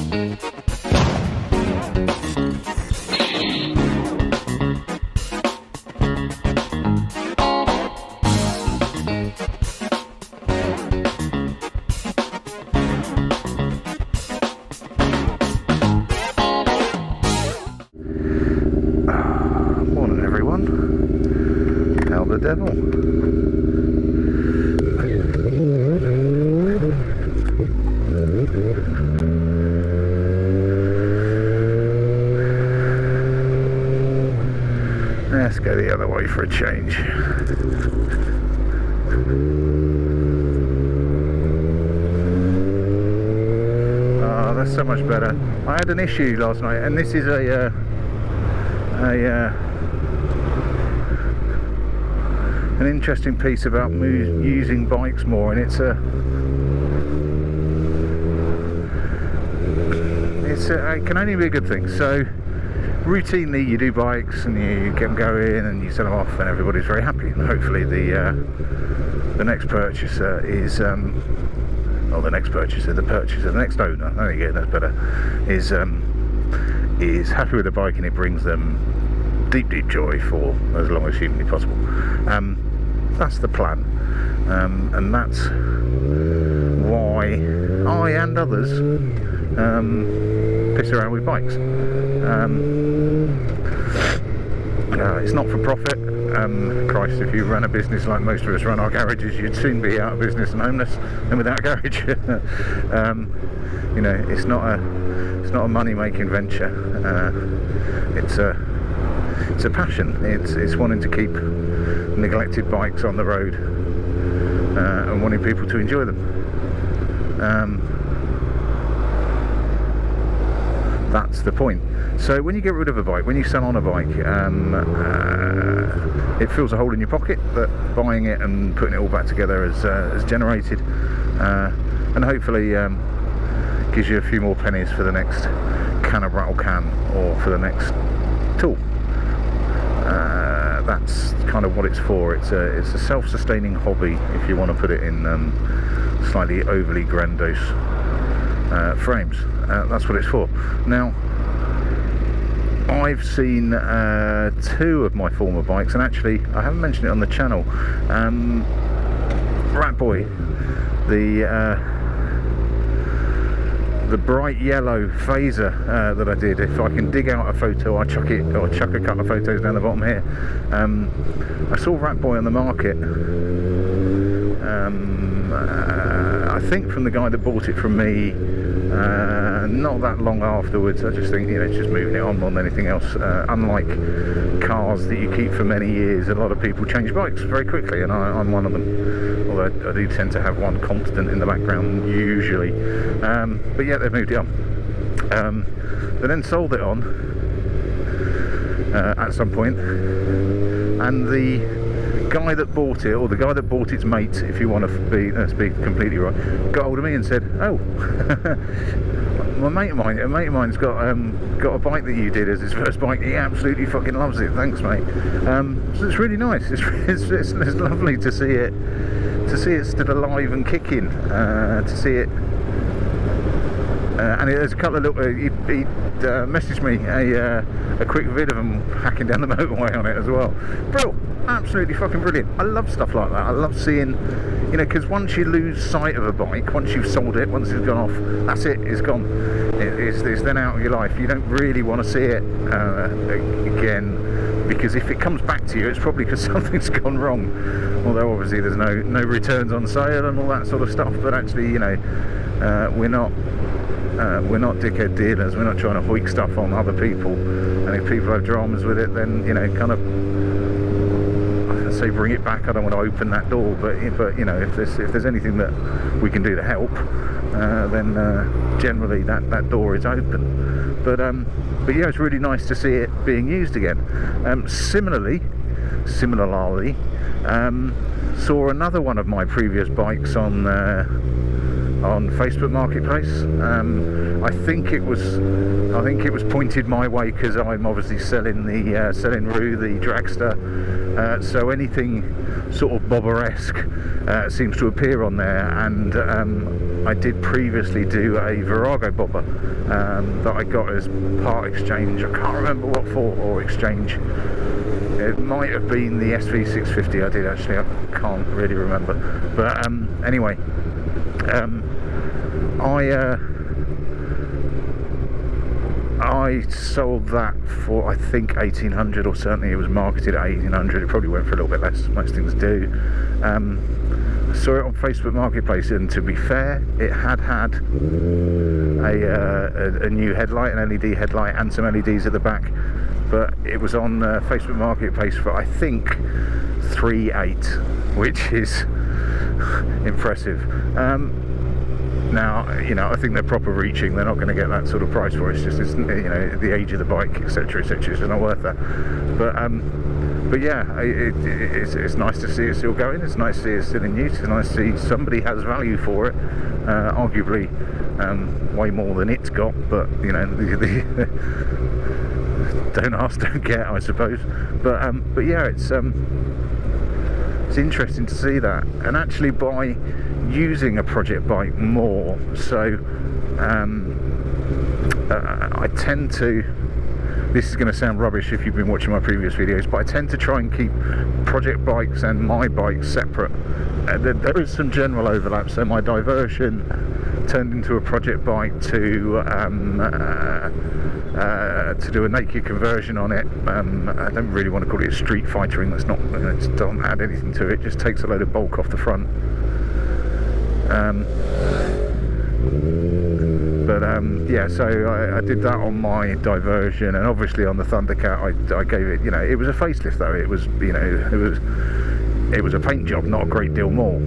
Morning everyone. How the devil? Let's go the other way for a change. Oh, that's so much better. I had an issue last night, and this is an interesting piece about using bikes more, and it can only be a good thing. So routinely you do bikes and you get them going and you sell them off and everybody's very happy, and hopefully the next purchaser is not the next purchaser, the purchaser, the next owner, there you go, that's better, is happy with the bike, and it brings them deep joy for as long as humanly possible. That's the plan, and that's why I and others piss around with bikes. It's not for profit. Christ, if you ran a business like most of us run our garages, you'd soon be out of business and homeless and without a garage. You know, it's not a money-making venture. It's a passion. It's wanting to keep neglected bikes on the road and wanting people to enjoy them. That's the point. So when you get rid of a bike, when you sell on a bike, it fills a hole in your pocket that buying it and putting it all back together has generated, and hopefully gives you a few more pennies for the next can of rattle can or for the next tool. That's kind of what it's for. It's a self-sustaining hobby, if you want to put it in slightly overly grandiose frames. That's what it's for. Now, I've seen two of my former bikes, and actually I haven't mentioned it on the channel. Ratboy, the bright yellow phaser that I did. If I can dig out a photo, I'll chuck a couple of photos down the bottom here. I saw Ratboy on the market. I think from the guy that bought it from me, not that long afterwards. I just think, you know, it's just moving it on more than anything else. Unlike cars that you keep for many years, a lot of people change bikes very quickly, and I'm one of them. Although I do tend to have one constant in the background usually. But yeah, they've moved it on. They then sold it on at some point, and the guy that bought it, or the guy that bought its mate, if you want to be, let's be completely right, got hold of me and said, "Oh, a mate of mine's got a bike that you did as his first bike. He absolutely fucking loves it. Thanks, mate." So it's really nice. It's lovely to see it still alive and kicking. To see it. And there's a couple of little. He messaged me a quick vid of him hacking down the motorway on it as well. Brilliant, absolutely fucking brilliant. I love stuff like that. I love seeing, you know, because once you lose sight of a bike, once you've sold it, once it's gone off, that's it. It's gone. It's then out of your life. You don't really want to see it again, because if it comes back to you, it's probably because something's gone wrong. Although obviously there's no returns on sale and all that sort of stuff. But actually, you know, we're not dickhead dealers. We're not trying to hoik stuff on other people, and if people have dramas with it, then, you know, kind of, I say bring it back. I don't want to open that door, but you know, if there's anything that we can do to help, then generally that door is open. But yeah, it's really nice to see it being used again. Similarly, saw another one of my previous bikes on Facebook Marketplace. I think it was pointed my way because I'm obviously selling Roo, the dragster, so anything sort of bobber-esque seems to appear on there. And I did previously do a Virago bobber that I got as part exchange. I can't remember what for or exchange. It might have been the SV650 I did, actually. I can't really remember. But anyway, I sold that for, I think, 1,800, or certainly it was marketed at 1,800. It probably went for a little bit less, most things do. I saw it on Facebook Marketplace, and to be fair, it had a new headlight, an LED headlight, and some LEDs at the back. But it was on Facebook Marketplace for, I think, 3.8, which is impressive. Now, you know, I think they're proper reaching. They're not going to get that sort of price for it. It's just, you know, the age of the bike, etc., etc. It's not worth that. But yeah, it's nice to see it still going. It's nice to see it still in use. It's nice to see somebody has value for it. Arguably, way more than it's got. But you know, don't ask, don't get, I suppose. But yeah, it's interesting to see that. And actually, by using a project bike more, so I tend to, this is going to sound rubbish if you've been watching my previous videos, but I tend to try and keep project bikes and my bikes separate. There is some general overlap, so my Diversion turned into a project bike to do a naked conversion on it. I don't really want to call it street fightering. That's not, you know, it doesn't add anything to it. It just takes a load of bulk off the front. Yeah, so I did that on my Diversion, and obviously on the Thundercat I gave it, you know, it was a facelift though. It was, you know, it was a paint job, not a great deal more.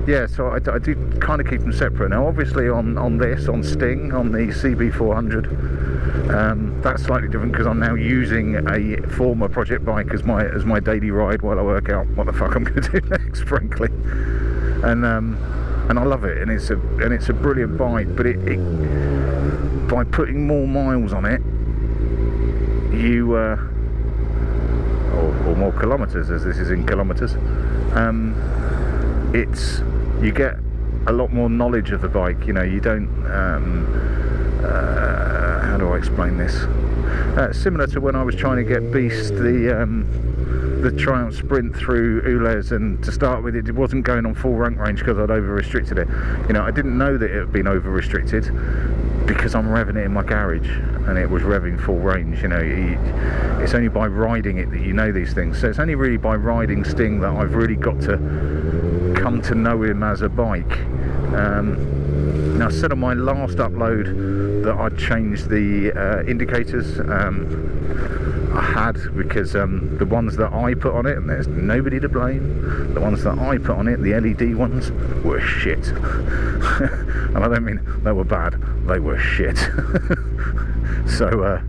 Yeah, so I do kind of keep them separate. Now obviously on this, on Sting, on the CB400, that's slightly different because I'm now using a former project bike as my daily ride while I work out what the fuck I'm going to do next, frankly. And I love it, and it's a brilliant bike. But it by putting more miles on it, you or more kilometers, as this is in kilometers, you get a lot more knowledge of the bike. You know, you don't how do I explain this? Similar to when I was trying to get Beast the Triumph Sprint through Ulez, and to start with it wasn't going on full rank range because I'd over restricted it. You know, I didn't know that it had been over restricted because I'm revving it in my garage and it was revving full range. You know, it's only by riding it that you know these things. So it's only really by riding Sting that I've really got to come to know him as a bike. Now I said on my last upload that I'd changed the indicators. I had, because the ones that I put on it, and there's nobody to blame, the ones that I put on it, the LED ones, were shit. And I don't mean they were bad, they were shit. So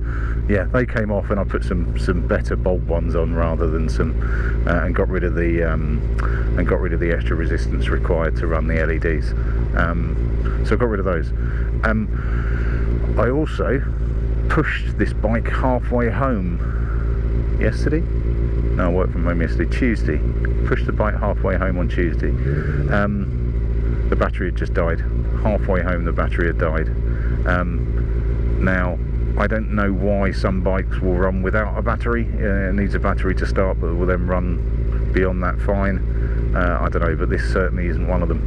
yeah, they came off, and I put some better Bolt ones on rather than some, and got rid of the extra resistance required to run the LEDs. So I got rid of those. I also pushed this bike halfway home yesterday. No, I worked from home yesterday. Tuesday. Pushed the bike halfway home on Tuesday. The battery had just died. Halfway home the battery had died. Now I don't know why some bikes will run without a battery. It needs a battery to start, but will then run beyond that fine. I don't know, but this certainly isn't one of them.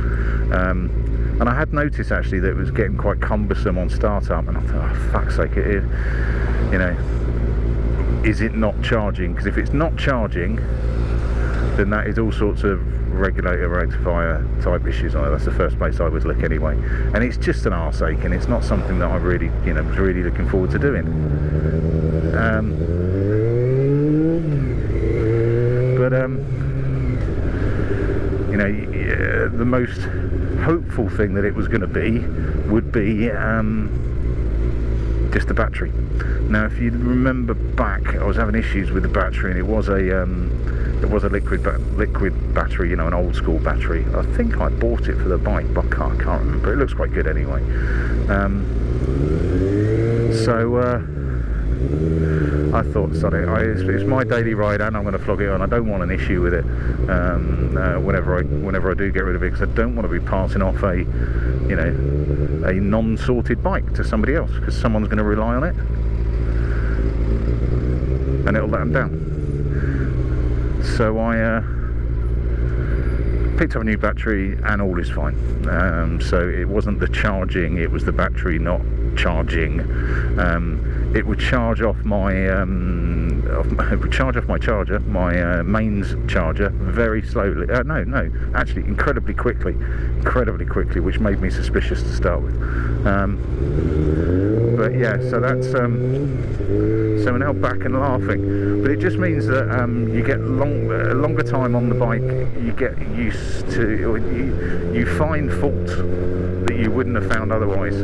And I had noticed actually that it was getting quite cumbersome on startup, and I thought, oh, fuck's sake, you know, is it not charging? Because if it's not charging, then that is all sorts of regulator, rectifier type issues on it. That's the first place I would look anyway. And it's just an arse ache, and it's not something that I really, you know, was really looking forward to doing. You know, the most hopeful thing that it was going to be would be just the battery. Now, if you remember back, I was having issues with the battery, and it was a liquid battery, you know, an old school battery. I think I bought it for the bike, but I can't remember. It looks quite good anyway. So I thought, sod it, it's my daily ride and I'm going to flog it on. I don't want an issue with it whenever I do get rid of it, because I don't want to be passing off a non-sorted bike to somebody else, because someone's going to rely on it and it'll let them down. So I picked up a new battery and all is fine. So it wasn't the charging, it was the battery not charging. It would charge off my charger, my mains charger, very slowly. No, actually incredibly quickly, which made me suspicious to start with. But yeah, so that's so we're now back and laughing. But it just means that you get a longer time on the bike. You get used to, you find fault that you wouldn't have found otherwise.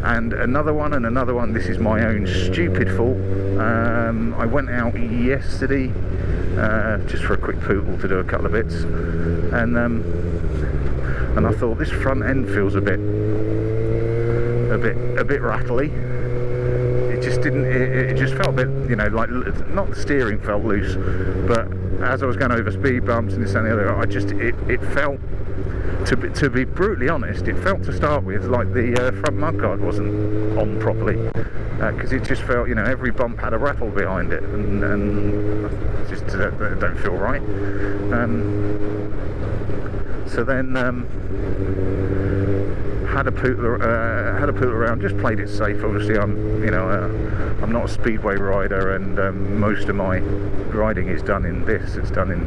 And another one, this is my own stupid fault. I went out yesterday just for a quick pootle to do a couple of bits, and I thought this front end feels a bit rattly. It just didn't, it just felt a bit, like, not the steering felt loose, but as I was going over speed bumps and this and the other, it felt, to be brutally honest, it felt to start with like the front mudguard wasn't on properly, because it just felt, every bump had a rattle behind it, and just don't feel right. So then had a pootle around, just played it safe. Obviously, I'm not a speedway rider, and most of my riding is done in this. It's done in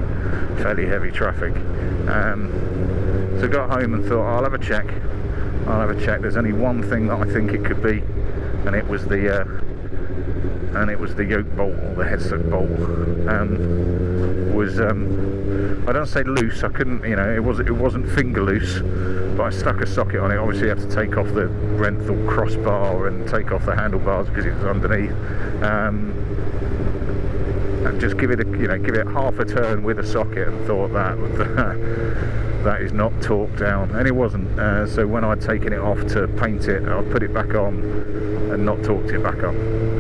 fairly heavy traffic. So got home and thought, I'll have a check. There's only one thing that I think it could be, and it was the yoke bolt, or the headset bolt. Was I don't say loose. I couldn't, it wasn't finger loose, but I stuck a socket on it. Obviously, you have to take off the Renthal crossbar and take off the handlebars because it was underneath. And just give it half a turn with a socket, and thought that is not torqued down, and it wasn't. So when I'd taken it off to paint it, I put it back on and not torqued it back on,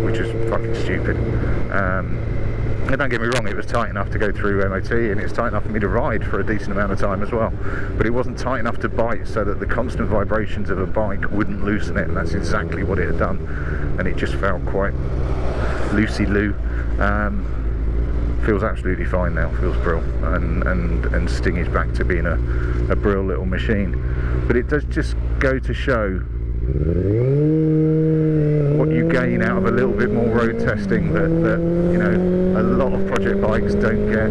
which was fucking stupid. And don't get me wrong, it was tight enough to go through MOT, and it's tight enough for me to ride for a decent amount of time as well, but it wasn't tight enough to bite so that the constant vibrations of a bike wouldn't loosen it, and that's exactly what it had done, and it just felt quite loosey-loo. Feels absolutely fine now, feels brill, and Sting is back to being a brill little machine. But it does just go to show what you gain out of a little bit more road testing that a lot of project bikes don't get.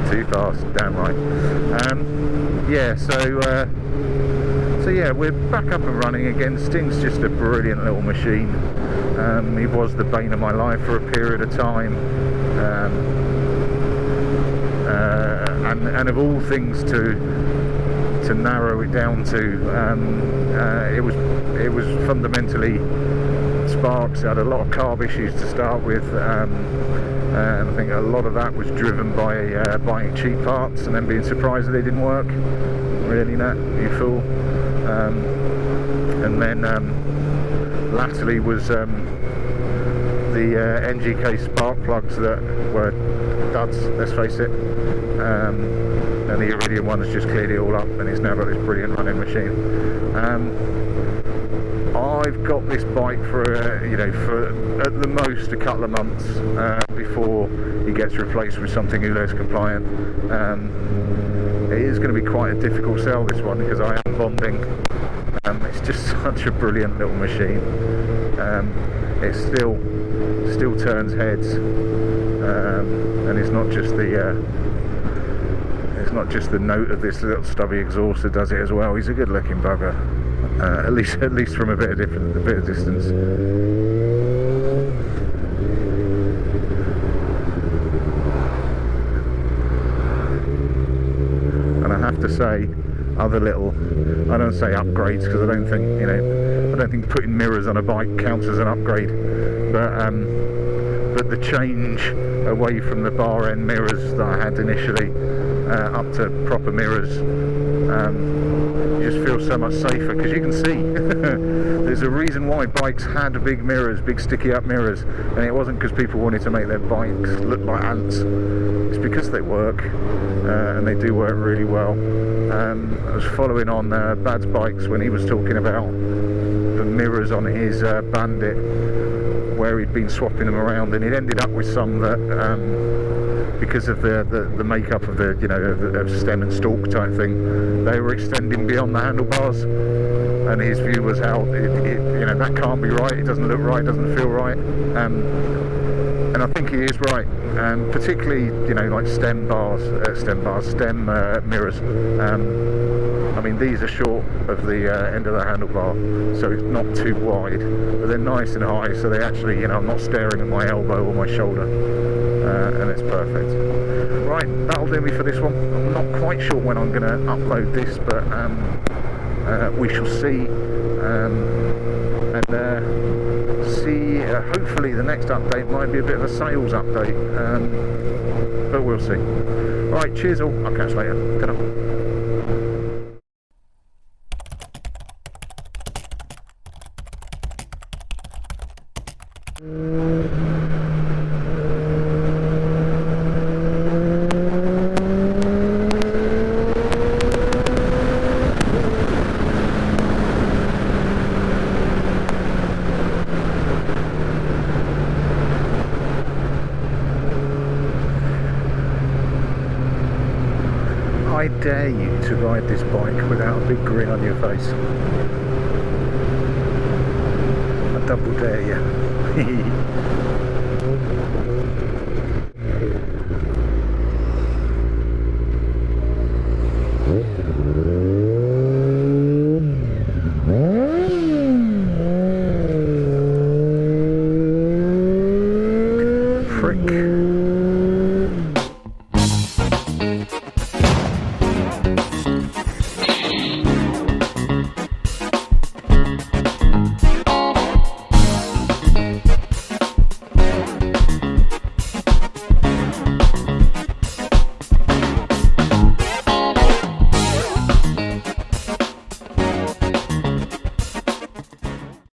Too fast, damn right. Yeah, so yeah, we're back up and running again. Sting's just a brilliant little machine. He was the bane of my life for a period of time, and of all things to narrow it down to, it was fundamentally sparks. It had a lot of carb issues to start with, and I think a lot of that was driven by buying cheap parts and then being surprised that they didn't work. Really, Nat, you fool. And then latterly was the NGK spark plugs that were duds, let's face it, and the Iridium one has just cleared it all up, and it's now got this brilliant running machine. I've got this bike for for at the most a couple of months before it gets replaced with something ULEZ compliant. It is going to be quite a difficult sell, this one, because I am bonding. It's just such a brilliant little machine. It still turns heads, and it's not just the note of this little stubby exhaust that does it as well. He's a good looking bugger, at least from a bit of distance. And I have to say, other little, I don't say upgrades because I don't think putting mirrors on a bike counts as an upgrade, but the change away from the bar end mirrors that I had initially up to proper mirrors. You just feel so much safer because you can see. There's a reason why bikes had big mirrors, big sticky up mirrors, and it wasn't because people wanted to make their bikes look like ants. It's because they work, and they do work really well. I was following on Bad's bikes when he was talking about the mirrors on his Bandit, where he'd been swapping them around, and he'd ended up with some that because of the makeup of the of stem and stalk type thing, they were extending beyond the handlebars, and his view was how that can't be right. It doesn't look right, doesn't feel right, and I think he is right. Particularly like stem mirrors. I mean, these are short of the end of the handlebar, so it's not too wide, but they're nice and high, so they actually, I'm not staring at my elbow or my shoulder, and it's perfect. Right, that'll do me for this one. I'm not quite sure when I'm going to upload this, but we shall see, see. Hopefully the next update might be a bit of a sales update, but we'll see. Right, cheers all. I'll catch you later. Ta-da. I dare you to ride this bike without a big grin on your face. I double dare you. Frick.